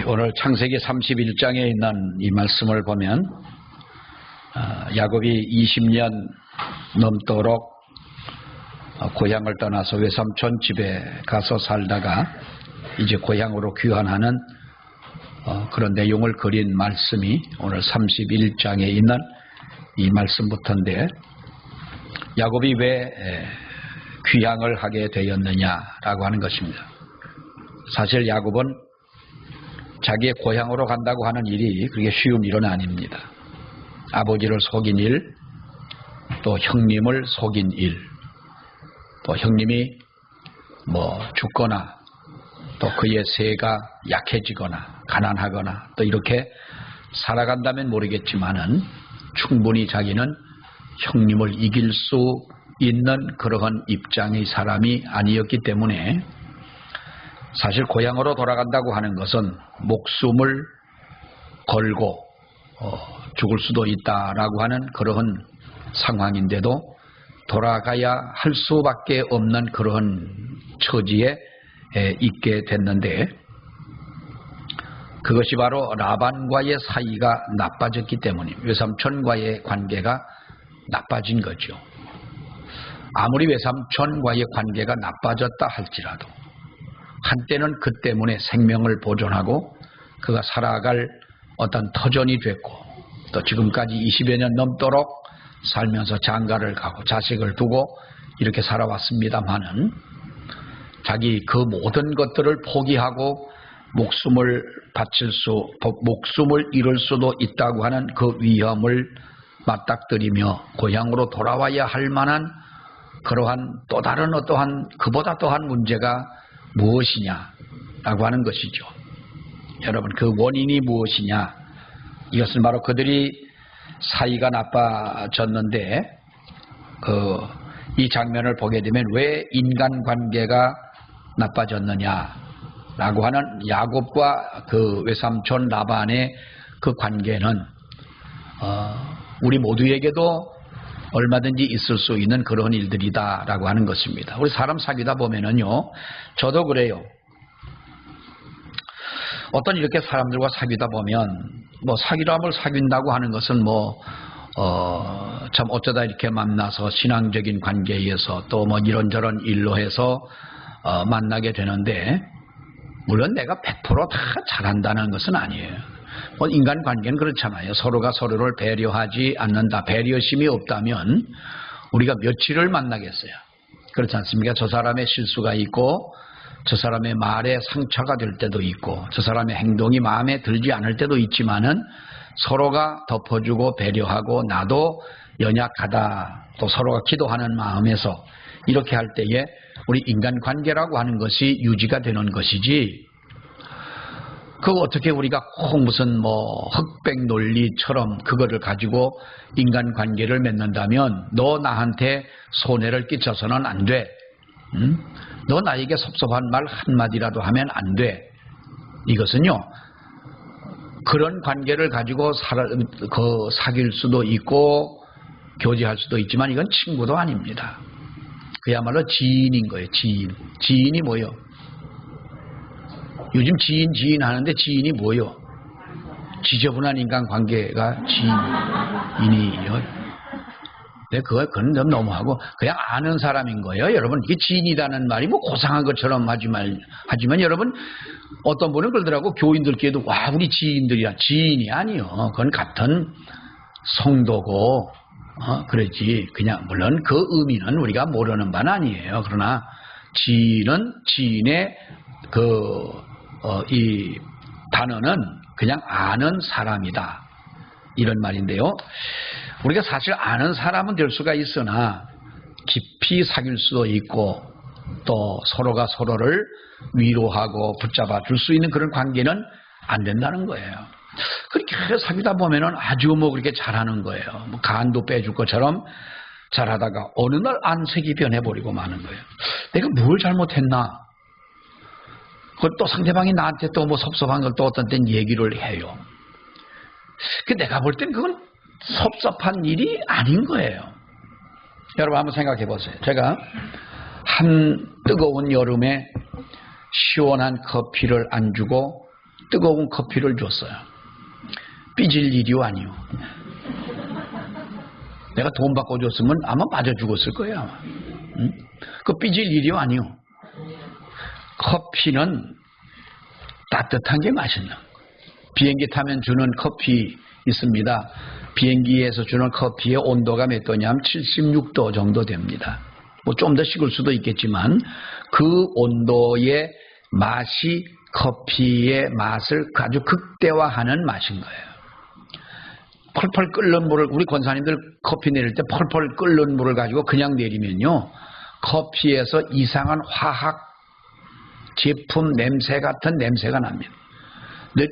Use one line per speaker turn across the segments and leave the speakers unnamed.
오늘 창세기 31장에 있는 이 말씀을 보면 야곱이 20년 넘도록 고향을 떠나서 외삼촌 집에 가서 살다가 이제 고향으로 귀환하는 그런 내용을 그린 말씀이 오늘 31장에 있는 이 말씀부터인데, 야곱이 왜 귀향을 하게 되었느냐라고 하는 것입니다. 사실 야곱은 자기의 고향으로 간다고 하는 일이 그렇게 쉬운 일은 아닙니다. 아버지를 속인 일, 또 형님을 속인 일, 또 형님이 죽거나 또 그의 세가 약해지거나 가난하거나 또 이렇게 살아간다면 모르겠지만은 충분히 자기는 형님을 이길 수 있는 그러한 입장의 사람이 아니었기 때문에 사실 고향으로 돌아간다고 하는 것은 목숨을 걸고 죽을 수도 있다라고 하는 그러한 상황인데도 돌아가야 할 수밖에 없는 그러한 처지에 있게 됐는데, 그것이 바로 라반과의 사이가 나빠졌기 때문입니다. 외삼촌과의 관계가 나빠진 거죠. 아무리 외삼촌과의 관계가 나빠졌다 할지라도 한때는 그 때문에 생명을 보존하고 그가 살아갈 어떤 터전이 됐고, 또 지금까지 20여 년 넘도록 살면서 장가를 가고 자식을 두고 이렇게 살아왔습니다마는 자기 그 모든 것들을 포기하고 목숨을 잃을 수도 있다고 하는 그 위험을 맞닥뜨리며 고향으로 돌아와야 할 만한 그러한 또 다른 어떠한 그보다 또한 문제가 무엇이냐라고 하는 것이죠. 여러분, 그 원인이 무엇이냐? 이것은 바로 그들이 사이가 나빠졌는데, 이 장면을 보게 되면 왜 인간관계가 나빠졌느냐라고 하는 야곱과 그 외삼촌 라반의 그 관계는 우리 모두에게도 얼마든지 있을 수 있는 그런 일들이다라고 하는 것입니다. 우리 사람 사귀다 보면은요, 저도 그래요. 어떤 이렇게 사람들과 사귀다 보면 사람을 사귄다고 하는 것은 참 어쩌다 이렇게 만나서 신앙적인 관계에서 또 이런저런 일로 해서 만나게 되는데, 물론 내가 100% 다 잘한다는 것은 아니에요. 인간관계는 그렇잖아요. 서로가 서로를 배려하지 않는다, 배려심이 없다면 우리가 며칠을 만나겠어요. 그렇지 않습니까? 저 사람의 실수가 있고, 저 사람의 말에 상처가 될 때도 있고, 저 사람의 행동이 마음에 들지 않을 때도 있지만은 서로가 덮어주고 배려하고, 나도 연약하다, 또 서로가 기도하는 마음에서 이렇게 할 때에 우리 인간관계라고 하는 것이 유지가 되는 것이지, 그거 어떻게 우리가 꼭 무슨 흑백 논리처럼 그거를 가지고 인간관계를 맺는다면 너 나한테 손해를 끼쳐서는 안 돼. 너 나에게 섭섭한 말 한마디라도 하면 안 돼. 이것은요, 그런 관계를 가지고 사귈 수도 있고 교제할 수도 있지만 이건 친구도 아닙니다. 그야말로 지인인 거예요. 지인이 뭐요? 요즘 지인 하는데 지인이 뭐요? 지저분한 인간관계가 지인이요. 그건 좀 너무하고 그냥 아는 사람인 거예요. 여러분, 이게 지인이라는 말이 고상한 것처럼 하지만 여러분, 어떤 분은 그러더라고, 교인들끼리도 와 우리 지인들이야. 지인이 아니요. 그건 같은 성도고 그러지. 그냥 물론 그 의미는 우리가 모르는 바는 아니에요. 그러나 지인은 지인의 이 단어는 그냥 아는 사람이다, 이런 말인데요. 우리가 사실 아는 사람은 될 수가 있으나 깊이 사귈 수도 있고 또 서로가 서로를 위로하고 붙잡아 줄 수 있는 그런 관계는 안 된다는 거예요. 그렇게 사귀다 보면은 아주 그렇게 잘하는 거예요. 간도 빼줄 것처럼 잘하다가 어느 날 안색이 변해버리고 마는 거예요. 내가 뭘 잘못했나? 그걸 또 상대방이 나한테 또 섭섭한 걸 또 어떤 때는 얘기를 해요. 내가 볼 땐 그건 섭섭한 일이 아닌 거예요. 여러분 한번 생각해 보세요. 제가 한 뜨거운 여름에 시원한 커피를 안 주고 뜨거운 커피를 줬어요. 삐질 일이요 아니요. 내가 돈 받고 줬으면 아마 맞아 죽었을 거예요. 아마. 응? 그 삐질 일이요 아니요. 커피는 따뜻한 게 맛있는 거. 비행기 타면 주는 커피 있습니다. 비행기에서 주는 커피의 온도가 몇 도냐면 76도 정도 됩니다. 뭐 좀 더 식을 수도 있겠지만 그 온도의 맛이 커피의 맛을 아주 극대화하는 맛인 거예요. 펄펄 끓는 물을, 우리 권사님들 커피 내릴 때 펄펄 끓는 물을 가지고 그냥 내리면요, 커피에서 이상한 화학 제품 냄새 같은 냄새가 납니다. 근데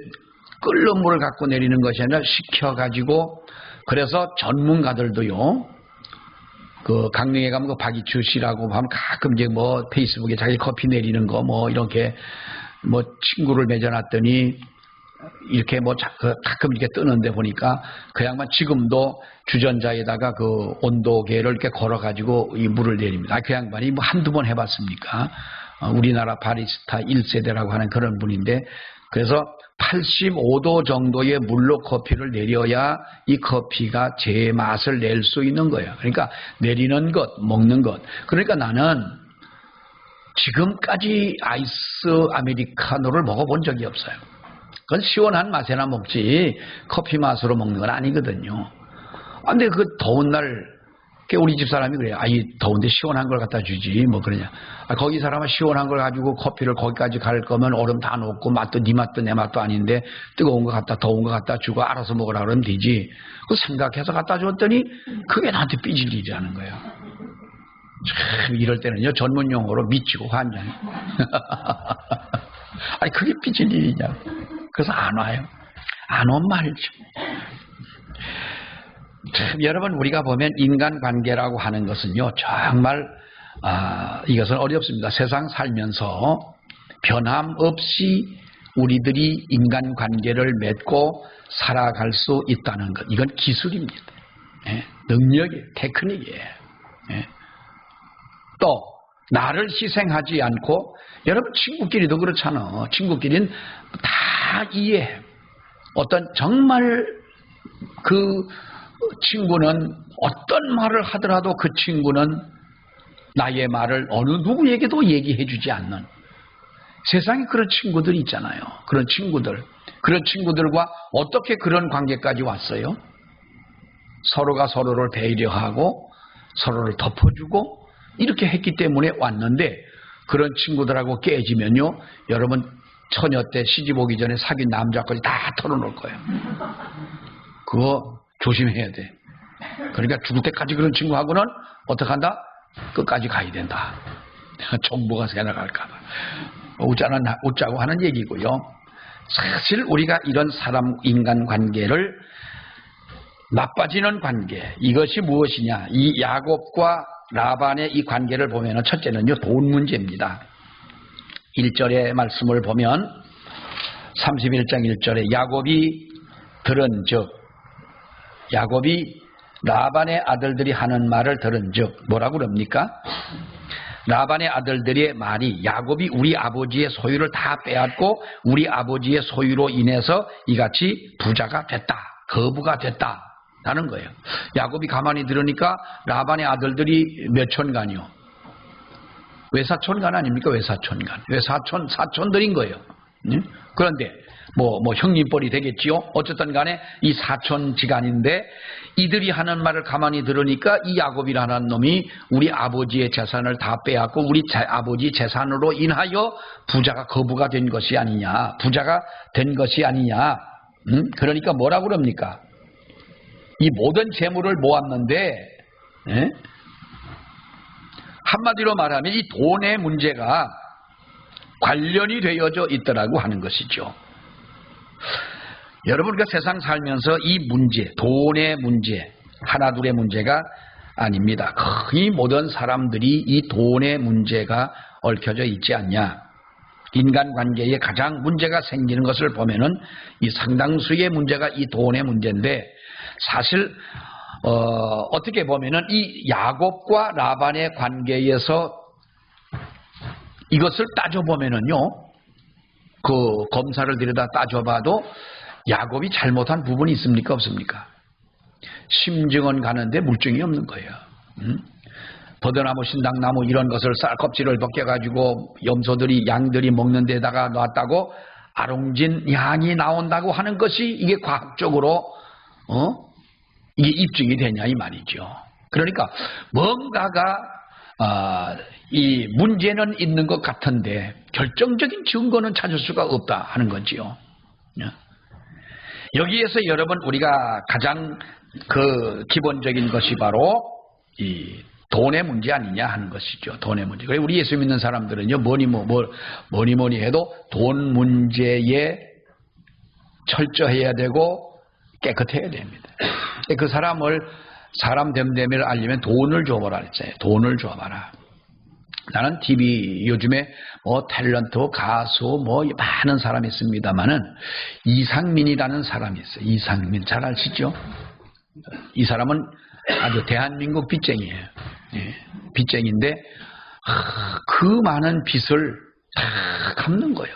끓는 물을 갖고 내리는 것이 아니라 식혀가지고, 그래서 전문가들도요, 그 강릉에 가면 그 박이추 씨라고 하면 가끔 이제 뭐 페이스북에 자기 커피 내리는 거 뭐 이렇게 뭐 친구를 맺어놨더니 이렇게 뭐 가끔 이렇게 뜨는데 보니까 그 양반 지금도 주전자에다가 그 온도계를 이렇게 걸어가지고 이 물을 내립니다. 그 양반이 뭐 한두 번 해봤습니까? 우리나라 바리스타 1세대라고 하는 그런 분인데, 그래서 85도 정도의 물로 커피를 내려야 이 커피가 제 맛을 낼 수 있는 거예요. 그러니까 내리는 것, 먹는 것. 그러니까 나는 지금까지 아이스 아메리카노를 먹어본 적이 없어요. 그건 시원한 맛에나 먹지 커피 맛으로 먹는 건 아니거든요. 근데 그 더운 날 우리 집 사람이 그래요. 이 더운데 시원한 걸 갖다 주지 뭐 그러냐. 거기 사람은 시원한 걸 가지고 커피를 거기까지 갈 거면 얼음 다 놓고 맛도 네 맛도 내 맛도 아닌데 뜨거운 거 갖다 더운 거 갖다 주고 알아서 먹으라 그러면 되지. 그 생각해서 갖다 줬더니 그게 나한테 삐질 일이라는 거예요. 참 이럴 때는요 전문 용어로 미치고 환장해. 그게 삐질 일이냐. 그래서 안 와요. 안 오면 말이죠. 참, 여러분 우리가 보면 인간관계라고 하는 것은요 정말 이것은 어렵습니다. 세상 살면서 변함없이 우리들이 인간관계를 맺고 살아갈 수 있다는 것, 이건 기술입니다. 능력이에요. 테크닉이에요. 또 나를 희생하지 않고, 여러분 친구끼리도 그렇잖아. 친구끼리는 다 이해해. 어떤 정말 그 친구는 어떤 말을 하더라도 그 친구는 나의 말을 어느 누구에게도 얘기해 주지 않는, 세상에 그런 친구들이 있잖아요. 그런 친구들과 어떻게 그런 관계까지 왔어요? 서로가 서로를 배려하고 서로를 덮어주고 이렇게 했기 때문에 왔는데, 그런 친구들하고 깨지면요 여러분 처녀 때 시집 오기 전에 사귄 남자까지 다 털어놓을 거예요. 그거 조심해야 돼. 그러니까 죽을 때까지 그런 친구하고는 어떻게 한다? 끝까지 가야 된다. 정보가 새나갈까 봐. 웃자고 하는 얘기고요. 사실 우리가 이런 사람 인간관계를 나빠지는 관계, 이것이 무엇이냐? 이 야곱과 라반의 이 관계를 보면 첫째는요 돈 문제입니다. 1절의 말씀을 보면 31장 1절에 야곱이 들은즉, 야곱이 라반의 아들들이 하는 말을 들은즉 뭐라고 그럽니까? 라반의 아들들의 말이 야곱이 우리 아버지의 소유를 다 빼앗고 우리 아버지의 소유로 인해서 이같이 부자가 됐다, 거부가 됐다 라는 거예요. 야곱이 가만히 들으니까 라반의 아들들이 몇 촌간이요? 외사촌간 아닙니까? 외사촌간. 사촌들인 거예요. 그런데 뭐 형님뻘이 되겠지요. 어쨌든 간에 이 사촌지간인데 이들이 하는 말을 가만히 들으니까 이 야곱이라는 놈이 우리 아버지의 재산을 다 빼앗고 우리 아버지 재산으로 인하여 부자가 거부가 된 것이 아니냐, 부자가 된 것이 아니냐. 그러니까 뭐라고 그럽니까? 이 모든 재물을 모았는데 한마디로 말하면 이 돈의 문제가 관련이 되어져 있더라고 하는 것이죠. 여러분, 우리가 세상 살면서 이 문제, 돈의 문제, 하나둘의 문제가 아닙니다. 거의 모든 사람들이 이 돈의 문제가 얽혀져 있지 않냐. 인간관계에 가장 문제가 생기는 것을 보면은 이 상당수의 문제가 이 돈의 문제인데, 사실 어떻게 보면은 이 야곱과 라반의 관계에서 이것을 따져보면은요, 그 검사를 들여다 따져봐도 야곱이 잘못한 부분이 있습니까? 없습니까? 심증은 가는데 물증이 없는 거예요. 버드나무, 신당나무 이런 것을 쌀 껍질을 벗겨가지고 염소들이 양들이 먹는 데다가 놨다고 아롱진 양이 나온다고 하는 것이 이게 과학적으로 이게 입증이 되냐 이 말이죠. 그러니까 뭔가가 이 문제는 있는 것 같은데 결정적인 증거는 찾을 수가 없다 하는 거지요. 여기에서 여러분 우리가 가장 그 기본적인 것이 바로 이 돈의 문제 아니냐 하는 것이죠. 돈의 문제. 그래서 우리 예수 믿는 사람들은요 뭐니 해도 돈 문제에 철저해야 되고 깨끗해야 됩니다. 그 사람을 사람 됨됨이를 알리면 돈을 줘봐라 했잖아요. 돈을 줘봐라. 나는 TV 요즘에 뭐 탤런트 가수 뭐 많은 사람이 있습니다만은 이상민이라는 사람이 있어요. 이상민 잘 아시죠? 이 사람은 아주 대한민국 빚쟁이에요. 예, 빚쟁인데 그 많은 빚을 다 갚는 거예요.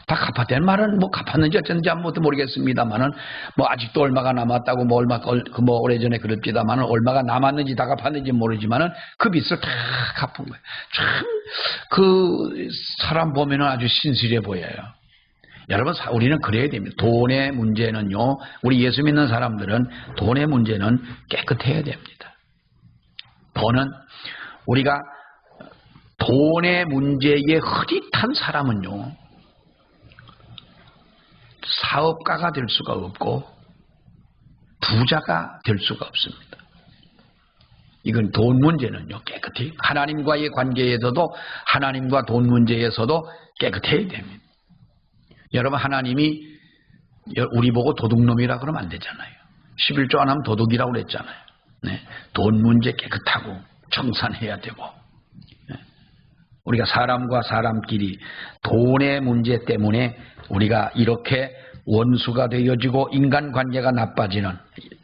다 갚았다는 말은 뭐 갚았는지 어쩐지 아무것도 모르겠습니다만은 뭐 아직도 얼마가 남았다고 뭐 오래전에 그랬지다만은 얼마가 남았는지 다 갚았는지 모르지만은 그 빚을 다 갚은 거예요. 참 그 사람 보면은 아주 신실해 보여요. 여러분 우리는 그래야 됩니다. 돈의 문제는요. 우리 예수 믿는 사람들은 돈의 문제는 깨끗해야 됩니다. 돈은 우리가 돈의 문제에 흐릿한 사람은요. 사업가가 될 수가 없고 부자가 될 수가 없습니다. 이건 돈 문제는요. 깨끗히 하나님과의 관계에서도 하나님과 돈 문제에서도 깨끗해야 됩니다. 여러분 하나님이 우리 보고 도둑놈이라 그러면 안 되잖아요. 11조 안 하면 도둑이라고 그랬잖아요. 네. 돈 문제 깨끗하고 청산해야 되고 우리가 사람과 사람끼리 돈의 문제 때문에 우리가 이렇게 원수가 되어지고 인간관계가 나빠지는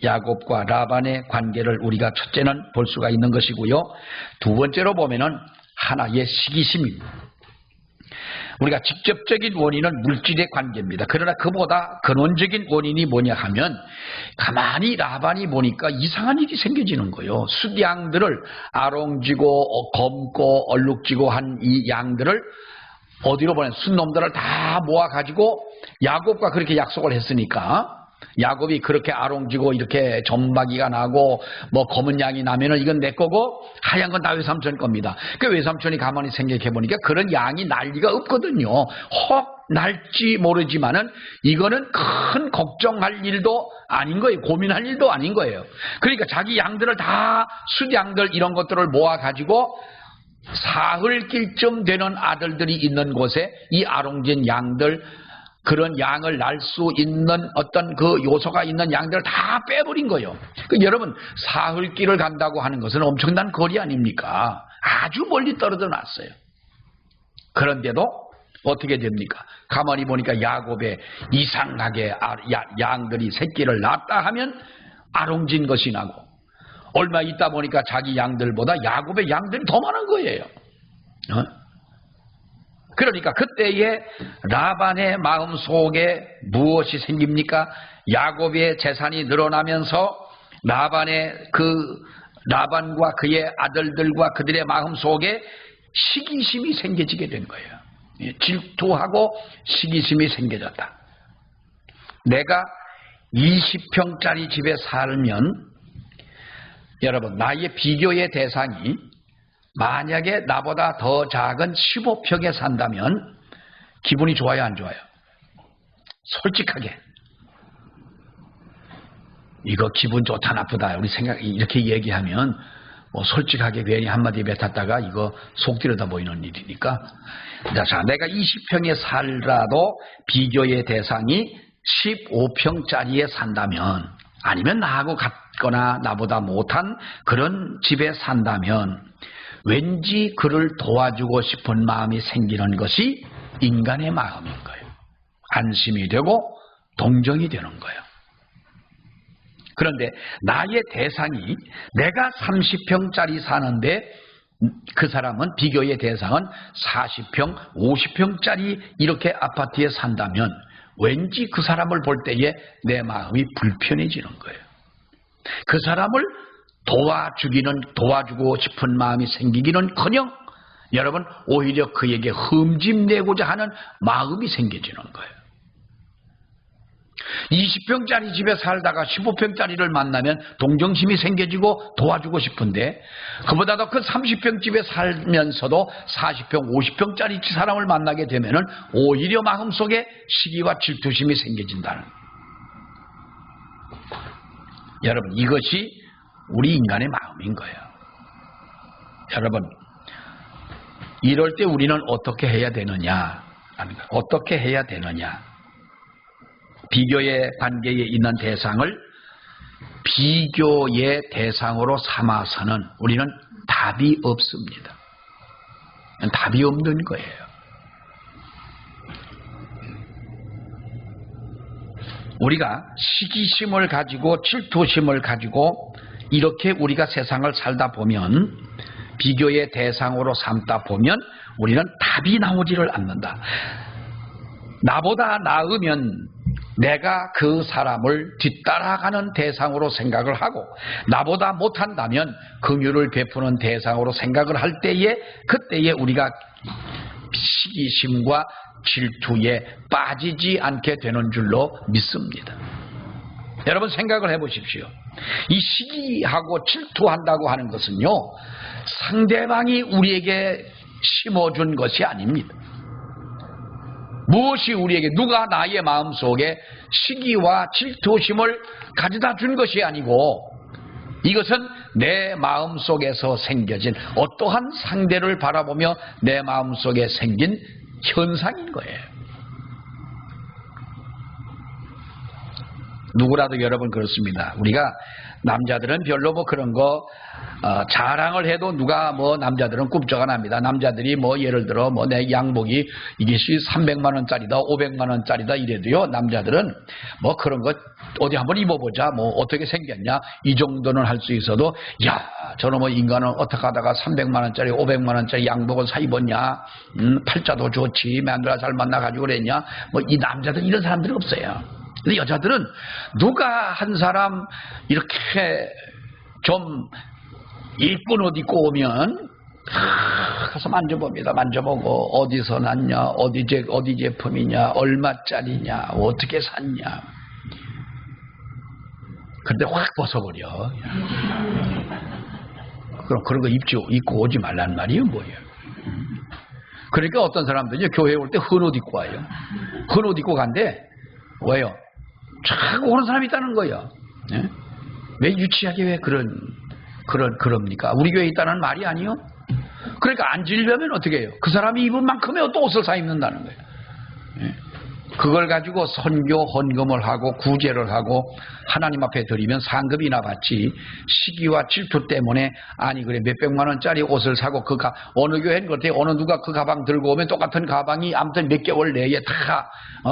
야곱과 라반의 관계를 우리가 첫째는 볼 수가 있는 것이고요. 두 번째로 보면은 하나의 시기심입니다. 우리가 직접적인 원인은 물질의 관계입니다. 그러나 그보다 근원적인 원인이 뭐냐 하면 가만히 라반이 보니까 이상한 일이 생겨지는 거예요. 숫양들을 아롱지고 검고 얼룩지고 한 이 양들을 어디로 보내 순놈들을 다 모아가지고 야곱과 그렇게 약속을 했으니까 야곱이 그렇게 아롱지고 이렇게 점박이가 나고 뭐 검은 양이 나면은 이건 내 거고 하얀 건 다 외삼촌 겁니다. 그 외삼촌이 가만히 생각해 보니까 그런 양이 날 리가 없거든요. 혹 날지 모르지만은 이거는 큰 걱정할 일도 아닌 거예요. 고민할 일도 아닌 거예요. 그러니까 자기 양들을 다 숫양들 이런 것들을 모아가지고 사흘길쯤 되는 아들들이 있는 곳에 이 아롱진 양들 그런 양을 날 수 있는 어떤 그 요소가 있는 양들을 다 빼버린 거예요. 여러분 사흘길을 간다고 하는 것은 엄청난 거리 아닙니까? 아주 멀리 떨어져 놨어요. 그런데도 어떻게 됩니까? 가만히 보니까 야곱의 이상하게 양들이 새끼를 낳았다 하면 아롱진 것이 나고 얼마 있다 보니까 자기 양들보다 야곱의 양들이 더 많은 거예요. 그러니까 그때의 라반의 마음속에 무엇이 생깁니까? 야곱의 재산이 늘어나면서 라반과 그의 아들들과 그들의 마음속에 시기심이 생겨지게 된 거예요. 질투하고 시기심이 생겨졌다. 내가 20평짜리 집에 살면 여러분 나의 비교의 대상이 만약에 나보다 더 작은 15평에 산다면 기분이 좋아요 안 좋아요? 솔직하게 이거 기분 좋다 나쁘다 우리 생각 이렇게 얘기하면 뭐 솔직하게 괜히 한마디 뱉었다가 이거 속 들여다 보이는 일이니까 자 내가 20평에 살라도 비교의 대상이 15평짜리에 산다면 아니면 나하고 같거나 나보다 못한 그런 집에 산다면 왠지 그를 도와주고 싶은 마음이 생기는 것이 인간의 마음인 거예요. 안심이 되고 동정이 되는 거예요. 그런데 나의 대상이 내가 30평짜리 사는데 그 사람은 비교의 대상은 40평, 50평짜리 이렇게 아파트에 산다면 왠지 그 사람을 볼 때에 내 마음이 불편해지는 거예요. 그 사람을 도와주고 싶은 마음이 생기기는커녕 여러분 오히려 그에게 흠집내고자 하는 마음이 생겨지는 거예요. 20평짜리 집에 살다가 15평짜리를 만나면 동정심이 생겨지고 도와주고 싶은데 그보다도 그 30평 집에 살면서도 40평, 50평짜리 사람을 만나게 되면은 오히려 마음속에 시기와 질투심이 생겨진다는 거예요. 여러분 이것이 우리 인간의 마음인 거예요. 여러분 이럴 때 우리는 어떻게 해야 되느냐? 어떻게 해야 되느냐? 비교의 관계에 있는 대상을 비교의 대상으로 삼아서는 우리는 답이 없습니다. 답이 없는 거예요. 우리가 시기심을 가지고 질투심을 가지고 이렇게 우리가 세상을 살다 보면 비교의 대상으로 삼다 보면 우리는 답이 나오지를 않는다. 나보다 나으면 내가 그 사람을 뒤따라가는 대상으로 생각을 하고 나보다 못한다면 긍휼을 베푸는 대상으로 생각을 할 때에 그때에 우리가 시기심과 질투에 빠지지 않게 되는 줄로 믿습니다. 여러분 생각을 해보십시오. 이 시기하고 질투한다고 하는 것은요 상대방이 우리에게 심어준 것이 아닙니다. 무엇이 우리에게 누가 나의 마음속에 시기와 질투심을 가져다 준 것이 아니고 이것은 내 마음속에서 생겨진 어떠한 상대를 바라보며 내 마음속에 생긴 현상인 거예요. 누구라도 여러분 그렇습니다. 우리가 남자들은 별로 뭐 그런 거 자랑을 해도 누가 뭐 남자들은 꿈쩍 납니다. 남자들이 뭐 예를 들어 뭐 내 양복이 이것이 300만 원짜리다 500만 원짜리다 이래도요 남자들은 뭐 그런 거 어디 한번 입어보자 뭐 어떻게 생겼냐 이 정도는 할 수 있어도 야 저놈의 뭐 인간은 어떻게 하다가 300만 원짜리 500만 원짜리 양복을 사 입었냐 팔자도 좋지 며느라 잘 만나가지고 그랬냐 뭐 이 남자들 이런 사람들이 없어요. 근데 여자들은 누가 한 사람 이렇게 좀 이쁜 옷 입고 오면 가서 만져봅니다. 만져보고 어디서 났냐 어디 제품이냐 얼마짜리냐 어떻게 샀냐 근데 확 벗어버려. 그럼 그런 거 입고 오지 말란 말이에요 뭐예요. 그러니까 어떤 사람들이 교회에 올 때 헌 옷 입고 와요. 헌 옷 입고 간대. 왜요? 자꾸 오는 사람이 있다는 거예요. 네? 왜 유치하게 왜 그럽니까? 우리 교회에 있다는 말이 아니요? 그러니까 앉으려면 어떻게 해요? 그 사람이 입은 만큼의 또 옷을 사 입는다는 거예요. 네? 그걸 가지고 선교 헌금을 하고 구제를 하고 하나님 앞에 드리면 상급이나 받지 시기와 질투 때문에 아니 그래 몇백만 원짜리 옷을 사고 어느 교회는 그렇대 어느 누가 그 가방 들고 오면 똑같은 가방이 아무튼 몇 개월 내에 다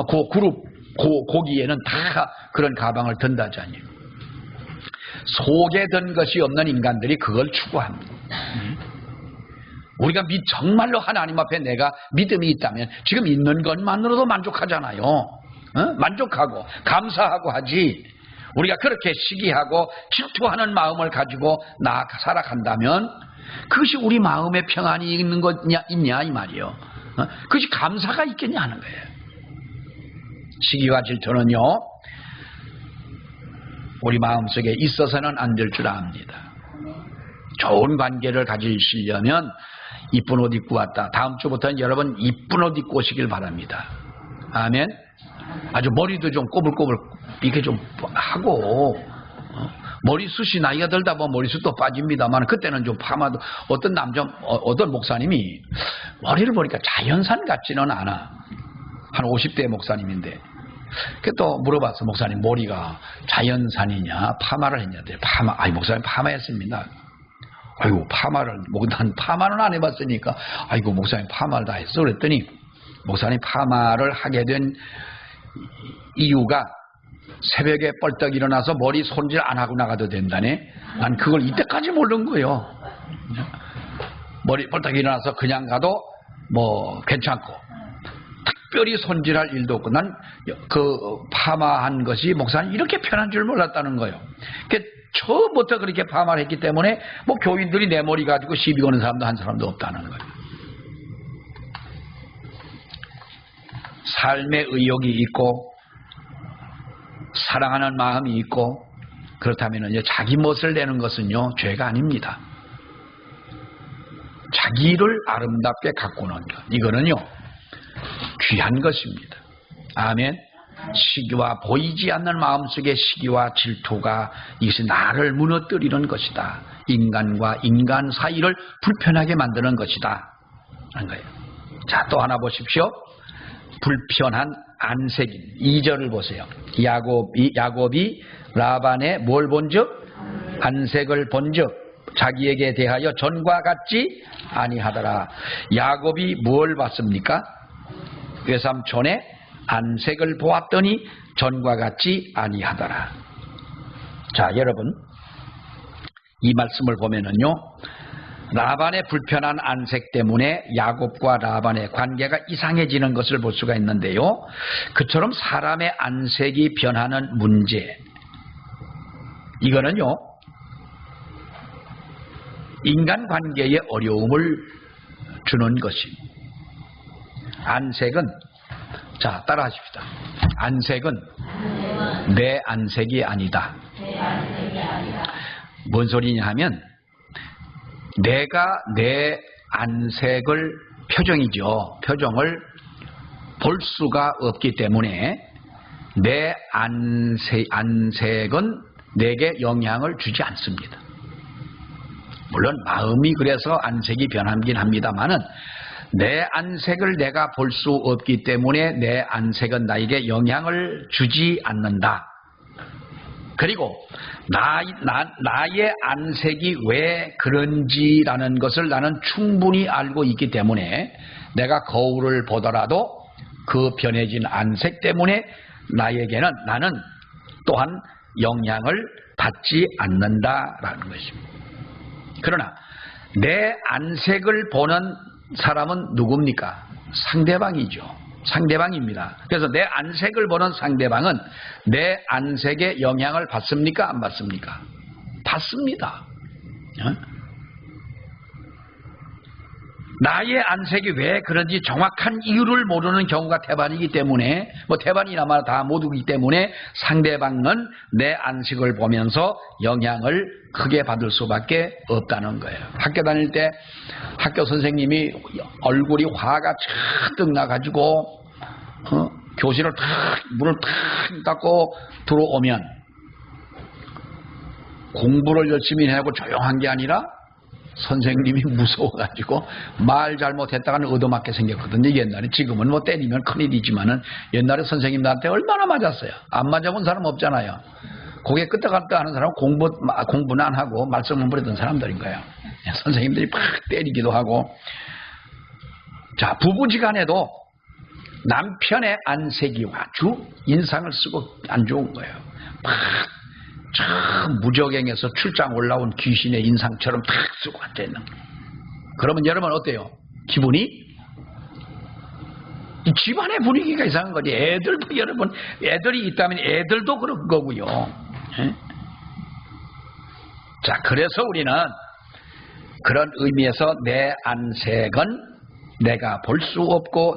그 그룹 고기에는 다 그런 가방을 든다잖아요. 속에 든 것이 없는 인간들이 그걸 추구합니다. 우리가 정말로 하나님 앞에 내가 믿음이 있다면 지금 있는 것만으로도 만족하잖아요. 만족하고 감사하고 하지. 우리가 그렇게 시기하고 질투하는 마음을 가지고 살아간다면 그것이 우리 마음에 평안이 있냐 이 말이에요. 그것이 감사가 있겠냐 하는 거예요. 시기와 질투는요 우리 마음속에 있어서는 안 될 줄 압니다. 좋은 관계를 가지시려면 이쁜 옷 입고 왔다. 다음 주부터는 여러분 이쁜 옷 입고 오시길 바랍니다. 아멘. 아주 머리도 좀 꼬불꼬불 이렇게 좀 하고 머리숱이 나이가 들다 보면 머리숱도 빠집니다만 그때는 좀 파마도 어떤 목사님이 머리를 보니까 자연산 같지는 않아. 한 50대 목사님인데 또 물어봤어. 목사님 머리가 자연산이냐 파마를 했냐. 목사님 파마했습니다. 아이고 난 파마는 안 해봤으니까 아이고 목사님 파마를 다 했어. 그랬더니 목사님 파마를 하게 된 이유가 새벽에 뻘떡 일어나서 머리 손질 안 하고 나가도 된다네. 난 그걸 이때까지 모르는 거예요. 머리 벌떡 일어나서 그냥 가도 뭐 괜찮고 특별히 손질할 일도 없고 난 그 파마한 것이 목사님 이렇게 편한 줄 몰랐다는 거예요. 처음부터 그렇게 파마를 했기 때문에 뭐 교인들이 내 머리 가지고 시비 거는 사람도 한 사람도 없다는 거예요. 삶의 의욕이 있고 사랑하는 마음이 있고 그렇다면 자기 멋을 내는 것은요 죄가 아닙니다. 자기를 아름답게 가꾸는 것 이거는요 귀한 것입니다. 아멘. 시기와 보이지 않는 마음속의 시기와 질투가 이것이 나를 무너뜨리는 것이다. 인간과 인간 사이를 불편하게 만드는 것이다 하는 거예요. 자, 또 하나 보십시오. 불편한 안색인 2절을 보세요. 야곱이 라반의 뭘 본즉 안색을 본즉 자기에게 대하여 전과 같지 아니하더라. 야곱이 뭘 봤습니까? 외삼촌의 안색을 보았더니 전과 같지 아니하더라. 자, 여러분 이 말씀을 보면은요 라반의 불편한 안색 때문에 야곱과 라반의 관계가 이상해지는 것을 볼 수가 있는데요. 그처럼 사람의 안색이 변하는 문제 이거는요 인간관계에 어려움을 주는 것입니다. 안색은 자 따라하십시다. 안색은 내 안색이 아니다. 뭔 소리냐 하면 내가 내 안색을 표정이죠. 표정을 볼 수가 없기 때문에 내 안색은 내게 영향을 주지 않습니다. 물론 마음이 그래서 안색이 변하긴 합니다만은 내 안색을 내가 볼 수 없기 때문에 내 안색은 나에게 영향을 주지 않는다. 그리고 나의 안색이 왜 그런지라는 것을 나는 충분히 알고 있기 때문에 내가 거울을 보더라도 그 변해진 안색 때문에 나는 또한 영향을 받지 않는다라는 것입니다. 그러나 내 안색을 보는 사람은 누굽니까? 상대방이죠. 상대방입니다. 그래서 내 안색을 보는 상대방은 내 안색에 영향을 받습니까? 안 받습니까? 받습니다. 나의 안색이 왜 그런지 정확한 이유를 모르는 경우가 태반이기 때문에 태반이나마 다 모두이기 때문에 상대방은 내 안색을 보면서 영향을 크게 받을 수밖에 없다는 거예요. 학교 다닐 때 학교 선생님이 얼굴이 화가 잔뜩 나가지고 교실을 문을 탁 닫고 들어오면 공부를 열심히 하고 조용한 게 아니라 선생님이 무서워가지고 말 잘못했다가는 얻어맞게 생겼거든요. 옛날에 지금은 때리면 큰일이지만은 옛날에 선생님들한테 얼마나 맞았어요. 안 맞아본 사람 없잖아요. 고개 끄덕끄덕 하는 사람은 공부는 안 하고 말썽만 부리던 사람들인 거예요. 선생님들이 팍 때리기도 하고. 자, 부부지간에도 남편의 안색이 아주 인상을 쓰고 안 좋은 거예요. 참 무적행에서 출장 올라온 귀신의 인상처럼 탁 쓰고 앉아있는 거예요. 그러면 여러분 어때요? 기분이? 이 집안의 분위기가 이상한 거지. 애들도 여러분 애들이 있다면 애들도 그런 거고요. 에? 자, 그래서 우리는 그런 의미에서 내 안색은 내가 볼 수 없고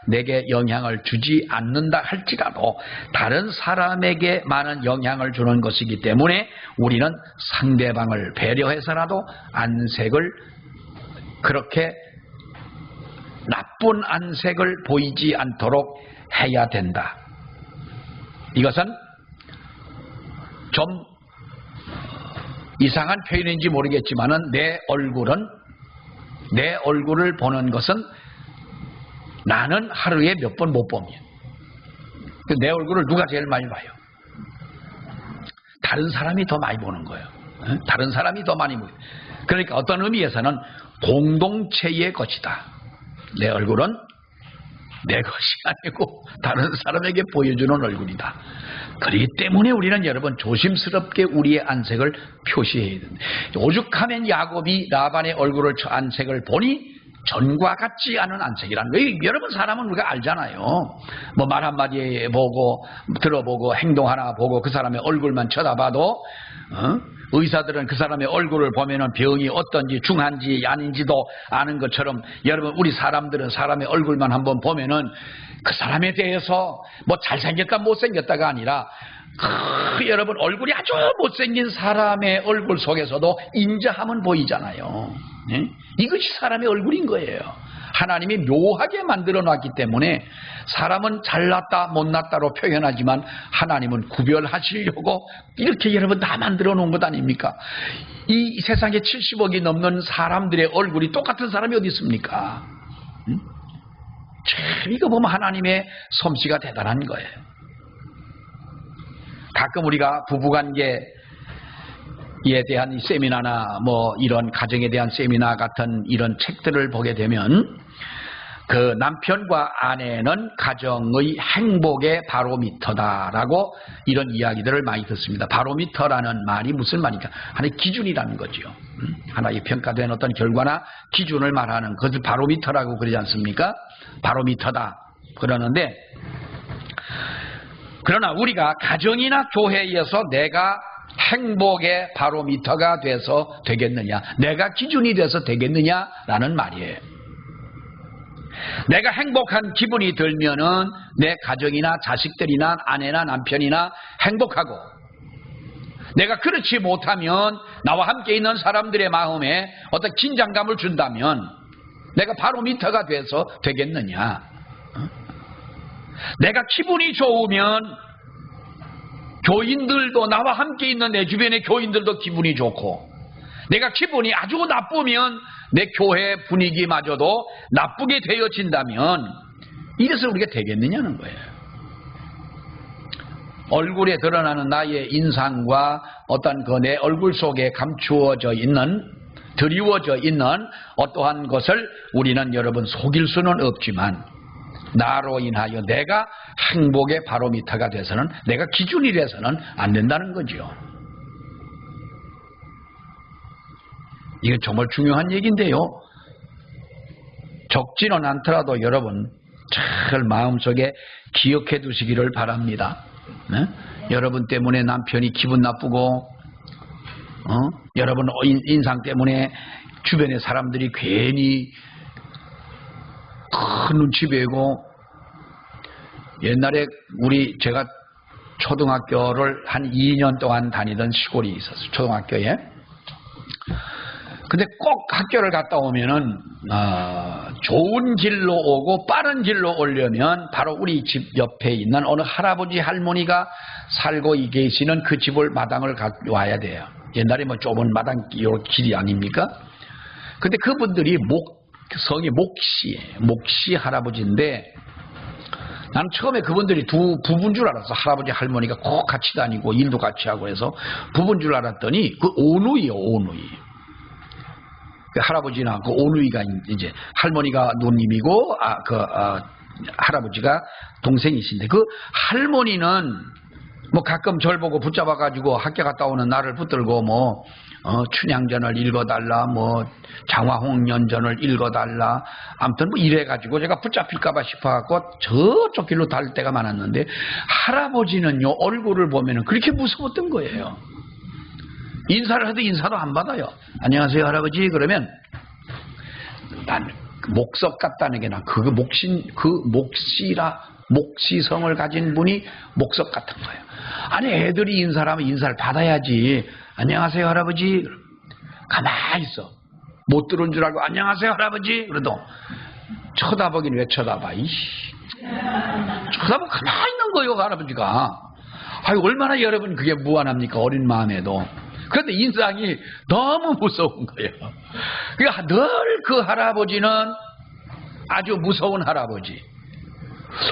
내게 영향을 주지 않는다 할지라도 다른 사람에게 많은 영향을 주는 것이기 때문에 우리는 상대방을 배려해서라도 안색을 그렇게 나쁜 안색을 보이지 않도록 해야 된다. 이것은 좀 이상한 표현인지 모르겠지만은 내 얼굴을 보는 것은 나는 하루에 몇 번 못 봅니다. 내 얼굴을 누가 제일 많이 봐요? 다른 사람이 더 많이 보는 거예요. 다른 사람이 더 많이 보여요. 그러니까 어떤 의미에서는 공동체의 것이다. 내 얼굴은 내 것이 아니고 다른 사람에게 보여주는 얼굴이다. 그렇기 때문에 우리는 여러분 조심스럽게 우리의 안색을 표시해야 된다. 오죽하면 야곱이 라반의 얼굴을 안색을 보니 전과 같지 않은 안색이라는 거예요. 여러분 사람은 우리가 알잖아요. 뭐 말 한마디 보고 들어보고 행동 하나 보고 그 사람의 얼굴만 쳐다봐도 의사들은 그 사람의 얼굴을 보면은 병이 어떤지 중한지 아닌지도 아는 것처럼 여러분 우리 사람들은 사람의 얼굴만 한번 보면은 그 사람에 대해서 뭐 잘생겼다 못생겼다가 아니라 여러분 얼굴이 아주 못생긴 사람의 얼굴 속에서도 인자함은 보이잖아요. 네? 이것이 사람의 얼굴인 거예요. 하나님이 묘하게 만들어 놨기 때문에 사람은 잘났다 못났다로 표현하지만 하나님은 구별하시려고 이렇게 여러분 다 만들어 놓은 것 아닙니까? 이 세상에 70억이 넘는 사람들의 얼굴이 똑같은 사람이 어디 있습니까? 참 이거 보면 하나님의 솜씨가 대단한 거예요. 가끔 우리가 부부관계에 대한 세미나나 뭐 이런 가정에 대한 세미나 같은 이런 책들을 보게 되면 그 남편과 아내는 가정의 행복의 바로미터다라고 이런 이야기들을 많이 듣습니다. 바로미터라는 말이 무슨 말입니까? 하나의 기준이라는 거죠. 하나의 평가된 어떤 결과나 기준을 말하는 그것을 바로미터라고 그러지 않습니까? 바로미터다 그러는데 그러나 우리가 가정이나 교회에서 내가 행복의 바로미터가 돼서 되겠느냐, 내가 기준이 돼서 되겠느냐라는 말이에요. 내가 행복한 기분이 들면은 내 가정이나 자식들이나 아내나 남편이나 행복하고, 내가 그렇지 못하면 나와 함께 있는 사람들의 마음에 어떤 긴장감을 준다면 내가 바로미터가 돼서 되겠느냐. 내가 기분이 좋으면 교인들도, 나와 함께 있는 내 주변의 교인들도 기분이 좋고, 내가 기분이 아주 나쁘면 내 교회 분위기마저도 나쁘게 되어진다면 이래서 우리가 되겠느냐는 거예요. 얼굴에 드러나는 나의 인상과 어떤 그 내 얼굴 속에 감추어져 있는, 드리워져 있는 어떠한 것을 우리는 여러분 속일 수는 없지만 나로 인하여 내가 행복의 바로미터가 돼서는, 내가 기준이 돼서는 안 된다는 거죠. 이건 정말 중요한 얘기인데요. 적지는 않더라도 여러분 잘 마음속에 기억해 두시기를 바랍니다. 네? 여러분 때문에 남편이 기분 나쁘고, 여러분 인상 때문에 주변의 사람들이 괜히 큰 눈치 배고, 옛날에 제가 초등학교를 한 2년 동안 다니던 시골이 있었어요. 초등학교에. 근데 꼭 학교를 갔다 오면은 좋은 길로 오고 빠른 길로 오려면 바로 우리 집 옆에 있는 어느 할아버지 할머니가 살고 계시는 그 집을 마당을 와야 돼요. 옛날에 뭐 좁은 마당 길이 아닙니까? 근데 그분들이 성이 목시 할아버지인데, 난 처음에 그분들이 두 부부인 줄 알았어. 할아버지 할머니가 꼭 같이 다니고 일도 같이 하고 해서 부부인 줄 알았더니 그 오누이요, 오누이. 그 할아버지나 그 오누이가 이제 할머니가 누님이고 할아버지가 동생이신데, 그 할머니는 뭐 가끔 절 보고 붙잡아가지고 학교 갔다 오는 나를 붙들고 뭐 춘향전을 읽어달라, 뭐 장화홍련전을 읽어달라, 아무튼 뭐 이래가지고 제가 붙잡힐까봐 싶어갖고 저쪽 길로 달 때가 많았는데, 할아버지는요 얼굴을 보면은 그렇게 무서웠던 거예요. 인사를 해도 인사도 안 받아요. 안녕하세요 할아버지 그러면 난 목석 같다는 게, 난 그거 목시성을 가진 분이 목석 같은 거예요. 아니 애들이 인사를 하면 인사를 받아야지. 안녕하세요 할아버지. 가만히 있어. 못 들은 줄 알고 안녕하세요 할아버지 그래도 쳐다보긴 왜 쳐다봐. 쳐다보고 가만히 있는 거예요 할아버지가. 아유 얼마나 여러분 그게 무한합니까, 어린 마음에도. 그런데 인상이 너무 무서운 거예요. 그러니까 늘 그 할아버지는 아주 무서운 할아버지.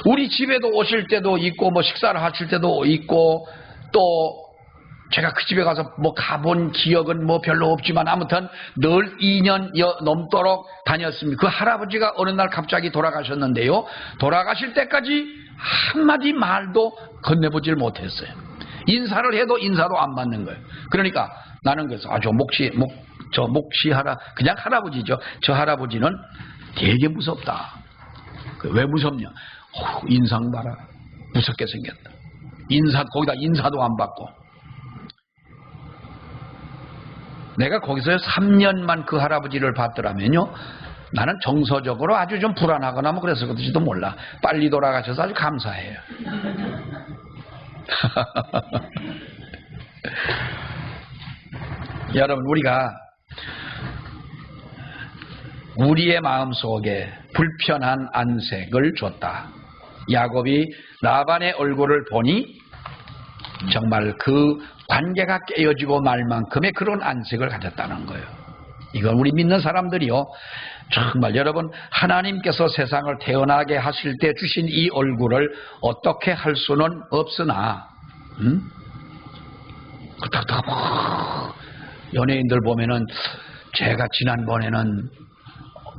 우리 집에도 오실 때도 있고, 뭐 식사를 하실 때도 있고, 또 제가 그 집에 가서 뭐 가본 기억은 뭐 별로 없지만 아무튼 늘 2년 넘도록 다녔습니다. 그 할아버지가 어느 날 갑자기 돌아가셨는데요. 돌아가실 때까지 한마디 말도 건네보질 못했어요. 인사를 해도 인사도 안 받는 거예요. 그러니까 나는 그래서 저 목시하라, 그냥 할아버지죠. 저 할아버지는 되게 무섭다. 왜 무섭냐? 인상 봐라. 무섭게 생겼다. 거기다 인사도 안 받고. 내가 거기서 3년만 그 할아버지를 봤더라면요, 나는 정서적으로 아주 좀 불안하거나 뭐 그랬을지도 몰라. 빨리 돌아가셔서 아주 감사해요. 여러분, 우리의 마음속에 불편한 안색을 줬다. 야곱이 라반의 얼굴을 보니 정말 그 관계가 깨어지고 말 만큼의 그런 안색을 가졌다는 거예요. 이건 우리 믿는 사람들이요, 정말 여러분, 하나님께서 세상을 태어나게 하실 때 주신 이 얼굴을 어떻게 할 수는 없으나, 연예인들 보면은 제가 지난번에는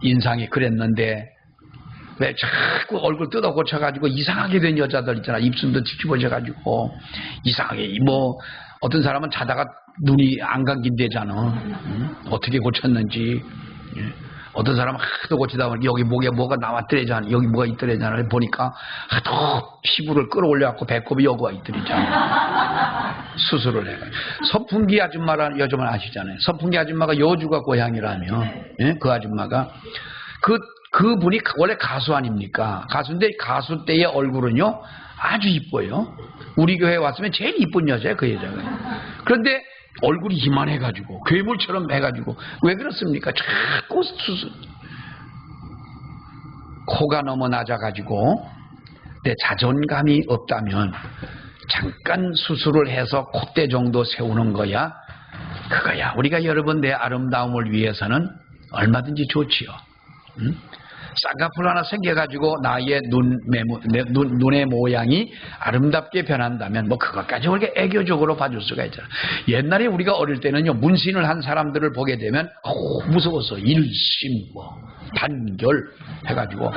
인상이 그랬는데 왜 자꾸 얼굴 뜯어 고쳐가지고 이상하게 된 여자들 있잖아. 입술도 뒤집어져가지고 이상하게, 뭐 어떤 사람은 자다가 눈이 안 감긴대잖아. 어떻게 고쳤는지. 어떤 사람은 하도 고치다 보니 여기 목에 뭐가 나왔더래잖아. 여기 뭐가 있더래잖아. 보니까 하도 피부를 끌어올려갖고 배꼽이 여기가 있더래잖아. 수술을 해가지고. 선풍기 아줌마라는 여자분 아시잖아요. 선풍기 아줌마가 여주가 고향이라며. 예? 그 아줌마가 그분이 원래 가수 아닙니까? 가수인데 가수 때의 얼굴은요 아주 이뻐요. 우리 교회에 왔으면 제일 이쁜 여자예요, 그 여자가. 그런데 얼굴이 이만해가지고 괴물처럼 해가지고 왜 그렇습니까? 자꾸 수술. 코가 너무 낮아가지고 내 자존감이 없다면 잠깐 수술을 해서 콧대 정도 세우는 거야. 그거야. 우리가 여러분 내 아름다움을 위해서는 얼마든지 좋지요. 쌍꺼풀 하나 생겨가지고 나의 눈의 모양이 아름답게 변한다면 뭐 그것까지 우리가 애교적으로 봐줄 수가 있잖아. 옛날에 우리가 어릴 때는요, 문신을 한 사람들을 보게 되면 무서워서 일심 뭐 단결 해가지고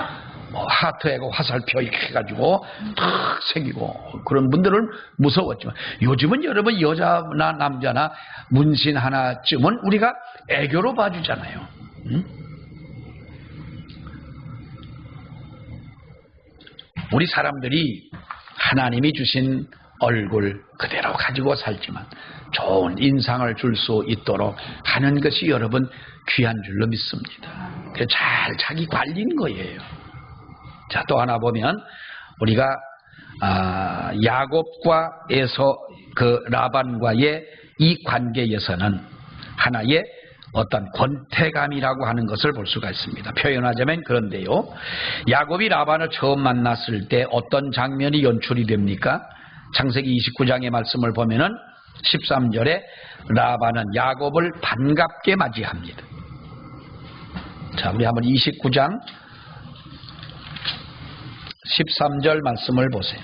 뭐 하트하고 화살표 이렇게 해가지고 탁 새기고 그런 분들은 무서웠지만 요즘은 여러분 여자나 남자나 문신 하나쯤은 우리가 애교로 봐주잖아요. 우리 사람들이 하나님이 주신 얼굴 그대로 가지고 살지만 좋은 인상을 줄 수 있도록 하는 것이 여러분 귀한 줄로 믿습니다. 잘 자기 관리인 거예요. 자, 또 하나 보면 우리가 야곱과 그 라반과의 이 관계에서는 하나의 어떤 권태감이라고 하는 것을 볼 수가 있습니다. 표현하자면 그런데요, 야곱이 라반을 처음 만났을 때 어떤 장면이 연출이 됩니까? 창세기 29장의 말씀을 보면은 13절에 라반은 야곱을 반갑게 맞이합니다. 자, 우리 한번 29장 13절 말씀을 보세요.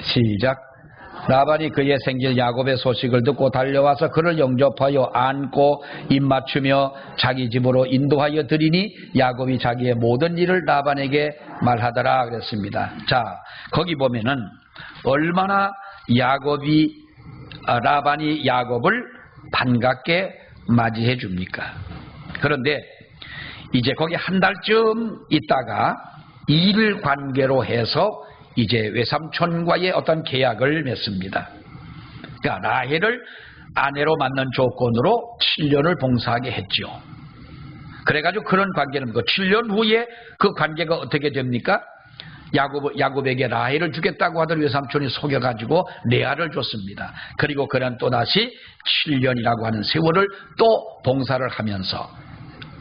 시작. 라반이 그의 생질 야곱의 소식을 듣고 달려와서 그를 영접하여 안고 입맞추며 자기 집으로 인도하여 드리니 야곱이 자기의 모든 일을 라반에게 말하더라 그랬습니다. 자, 거기 보면은 얼마나 라반이 야곱을 반갑게 맞이해 줍니까? 그런데 이제 거기 한 달쯤 있다가 일 관계로 해서 이제 외삼촌과의 어떤 계약을 맺습니다. 그러니까 라헬을 아내로 맞는 조건으로 7년을 봉사하게 했죠. 그래가지고 그런 관계는 7년 후에 그 관계가 어떻게 됩니까? 야곱에게 라헬을 주겠다고 하던 외삼촌이 속여가지고 레아를 줬습니다. 그리고 그는 또다시 7년이라고 하는 세월을 또 봉사를 하면서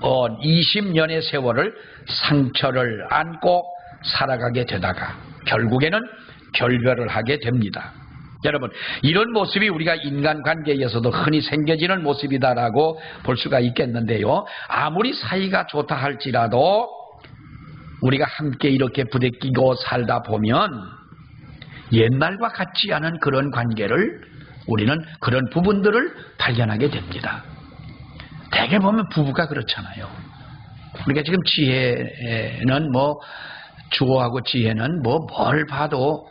20년의 세월을 상처를 안고 살아가게 되다가 결국에는 결별을 하게 됩니다. 여러분, 이런 모습이 우리가 인간관계에서도 흔히 생겨지는 모습이다라고 볼 수가 있겠는데요, 아무리 사이가 좋다 할지라도 우리가 함께 이렇게 부대끼고 살다 보면 옛날과 같지 않은 그런 관계를 우리는 그런 부분들을 발견하게 됩니다. 대개 보면 부부가 그렇잖아요. 우리가 지금 지혜는 주어하고 지혜는 뭘 봐도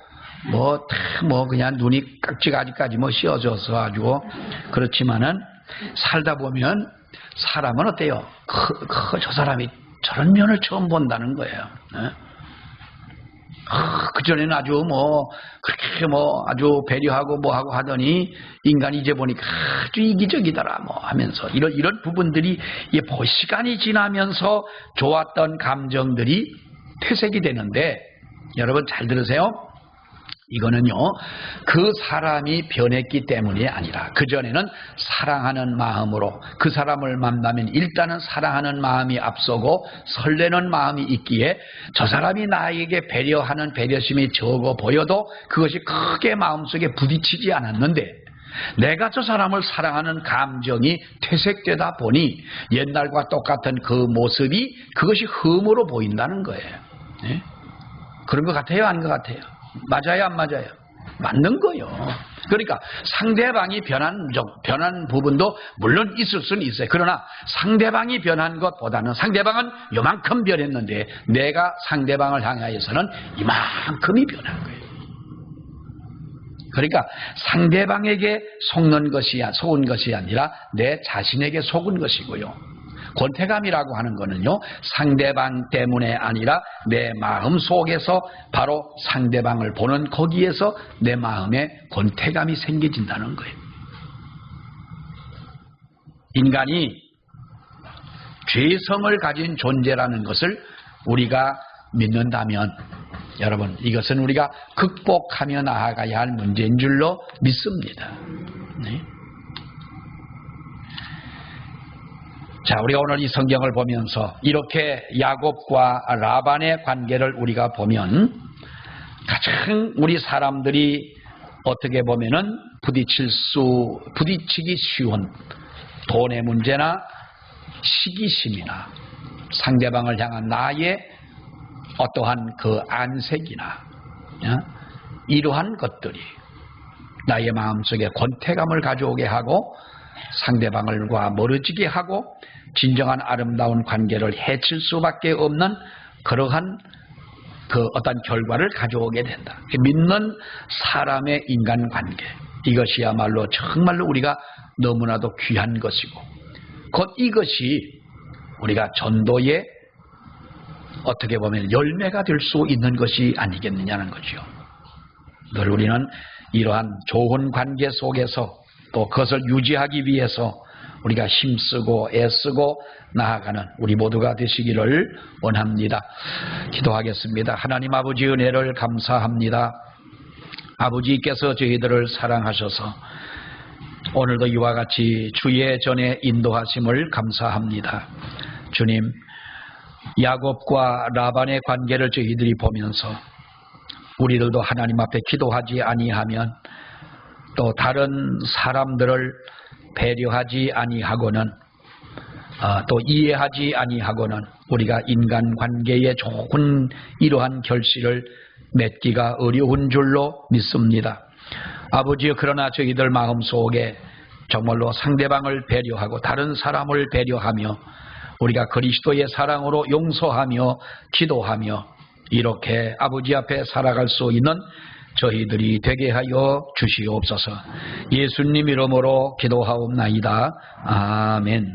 그냥 눈이 깍지가지까지 씌어져서 가지고 그렇지만은 살다 보면 사람은 어때요? 저 사람이 저런 면을 처음 본다는 거예요. 그전에는 아주 그렇게 아주 배려하고 뭐하고 하더니 인간이 이제 보니까 아주 이기적이더라 하면서 이런 부분들이 시간이 지나면서 좋았던 감정들이 퇴색이 되는데, 여러분 잘 들으세요. 이거는요, 그 사람이 변했기 때문이 아니라 그전에는 사랑하는 마음으로 그 사람을 만나면 일단은 사랑하는 마음이 앞서고 설레는 마음이 있기에 저 사람이 나에게 배려하는 배려심이 적어 보여도 그것이 크게 마음속에 부딪히지 않았는데, 내가 저 사람을 사랑하는 감정이 퇴색되다 보니 옛날과 똑같은 그 모습이 그것이 흠으로 보인다는 거예요. 네? 그런 것 같아요? 아닌 것 같아요? 맞아요? 안 맞아요? 맞는 거예요. 그러니까 상대방이 변한 부분도 물론 있을 수는 있어요. 그러나 상대방이 변한 것보다는 상대방은 요만큼 변했는데 내가 상대방을 향하여서는 이만큼이 변한 거예요. 그러니까 상대방에게 속은 것이 아니라 내 자신에게 속은 것이고요. 권태감이라고 하는 거는요, 상대방 때문에 아니라 내 마음 속에서 바로 상대방을 보는 거기에서 내 마음에 권태감이 생겨진다는 거예요. 인간이 죄성을 가진 존재라는 것을 우리가 믿는다면, 여러분, 이것은 우리가 극복하며 나아가야 할 문제인 줄로 믿습니다. 네? 자, 우리가 오늘 이 성경을 보면서 이렇게 야곱과 라반의 관계를 우리가 보면 가장 우리 사람들이 어떻게 보면은 부딪히기 쉬운 돈의 문제나 시기심이나 상대방을 향한 나의 어떠한 그 안색이나 이러한 것들이 나의 마음속에 권태감을 가져오게 하고 상대방과 멀어지게 하고 진정한 아름다운 관계를 해칠 수밖에 없는 그러한 그 어떤 결과를 가져오게 된다. 믿는 사람의 인간관계, 이것이야말로 정말로 우리가 너무나도 귀한 것이고 곧 이것이 우리가 전도의 어떻게 보면 열매가 될 수 있는 것이 아니겠느냐는 거죠. 늘 우리는 이러한 좋은 관계 속에서 또 그것을 유지하기 위해서 우리가 힘쓰고 애쓰고 나아가는 우리 모두가 되시기를 원합니다. 기도하겠습니다. 하나님 아버지, 은혜를 감사합니다. 아버지께서 저희들을 사랑하셔서 오늘도 이와 같이 주의 전에 인도하심을 감사합니다. 주님, 야곱과 라반의 관계를 저희들이 보면서 우리들도 하나님 앞에 기도하지 아니하면 또 다른 사람들을 배려하지 아니하고는 또 이해하지 아니하고는 우리가 인간관계에 좋은 이러한 결실을 맺기가 어려운 줄로 믿습니다. 아버지여, 그러나 저희들 마음속에 정말로 상대방을 배려하고 다른 사람을 배려하며 우리가 그리스도의 사랑으로 용서하며 기도하며 이렇게 아버지 앞에 살아갈 수 있는 저희들이 되게 하여 주시옵소서. 예수님 이름으로 기도하옵나이다. 아멘.